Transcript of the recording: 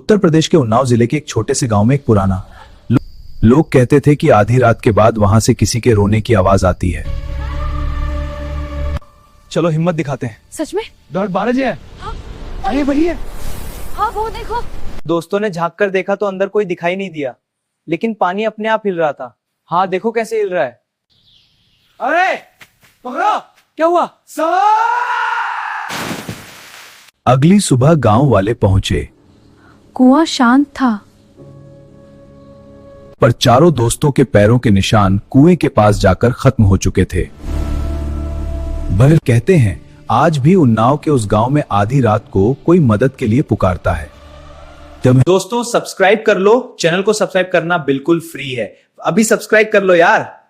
उत्तर प्रदेश के उन्नाव जिले के एक छोटे से गांव में एक पुराना लोग कहते थे कि आधी रात के बाद वहां से किसी के रोने की आवाज आती है। चलो हिम्मत दिखाते हैं। सच में? डॉट 12 जी है। हाँ, अरे वही है। हाँ वो देखो। दोस्तों ने झांक कर देखा तो अंदर कोई दिखाई नहीं दिया, लेकिन पानी अपने आप हिल रहा था। हाँ देखो कैसे हिल रहा है। अरे पकड़ो, क्या हुआ? अगली सुबह गांव वाले पहुंचे, कुआं शांत था, पर चारों दोस्तों के पैरों के निशान कुएं के पास जाकर खत्म हो चुके थे। वह कहते हैं आज भी उन्नाव के उस गांव में आधी रात को कोई मदद के लिए पुकारता है। दोस्तों सब्सक्राइब कर लो, चैनल को सब्सक्राइब करना बिल्कुल फ्री है। अभी सब्सक्राइब कर लो यार।